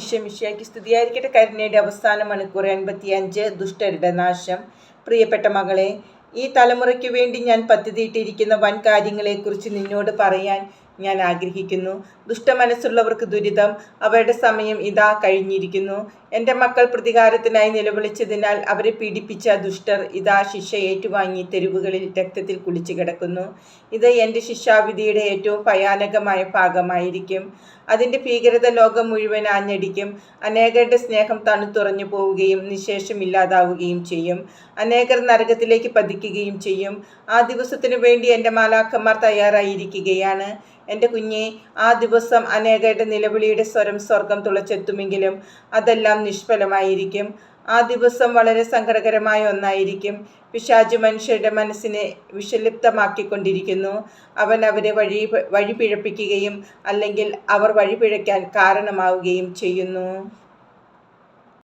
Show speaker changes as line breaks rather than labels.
ഈശോമിശിഹായ്ക്ക് സ്തുതിയായിരിക്കട്ടെ. കരുണയുടെ അവസാന മണിക്കൂർ 85 ദുഷ്ടരുടെ നാശം. പ്രിയപ്പെട്ട മകളെ, ഈ തലമുറയ്ക്ക് വേണ്ടി ഞാൻ പദ്ധതിയിട്ടിരിക്കുന്ന വൻ കാര്യങ്ങളെക്കുറിച്ച് നിന്നോട് പറയാൻ ഞാൻ ആഗ്രഹിക്കുന്നു. ദുഷ്ടമനസ്സുള്ളവർക്ക് ദുരിതം, അവരുടെ സമയം ഇതാ കഴിഞ്ഞിരിക്കുന്നു. എൻ്റെ മക്കൾ പ്രതികാരത്തിനായി നിലവിളിച്ചതിനാൽ അവരെ പീഡിപ്പിച്ച ദുഷ്ടർ ഇതാ ശിക്ഷ ഏറ്റുവാങ്ങി തെരുവുകളിൽ രക്തത്തിൽ കുളിച്ചു കിടക്കുന്നു. ഇത് എൻ്റെ ശിക്ഷാവിധിയുടെ ഏറ്റവും ഭയാനകമായ ഭാഗമായിരിക്കും. അതിൻ്റെ ഭീകരത ലോകം മുഴുവൻ ആഞ്ഞടിക്കും. അനേകരുടെ സ്നേഹം തണുത്തുറഞ്ഞു പോവുകയും നിശേഷമില്ലാതാവുകയും ചെയ്യും. അനേകർ നരകത്തിലേക്ക് പതിക്കുകയും ചെയ്യും. ആ ദിവസത്തിനു വേണ്ടി എൻ്റെ മാലാഖമാർ തയ്യാറായിരിക്കുകയാണ്. എൻ്റെ കുഞ്ഞെ, ആ ദിവസം അനേകരുടെ നിലവിളിയുടെ സ്വരം സ്വർഗം തുളച്ചെത്തുമെങ്കിലും അതെല്ലാം നിഷ്ഫലമായിരിക്കും. ആ ദിവസം വളരെ സങ്കടകരമായ ഒന്നായിരിക്കും. പിശാച് മനുഷ്യരുടെ മനസ്സിനെ വിഷലിപ്തമാക്കിക്കൊണ്ടിരിക്കുന്നു. അവൻ അവരെ വഴിപിഴപ്പിക്കുകയും അല്ലെങ്കിൽ അവർ വഴിപിഴയ്ക്കാൻ കാരണമാവുകയും ചെയ്യുന്നു.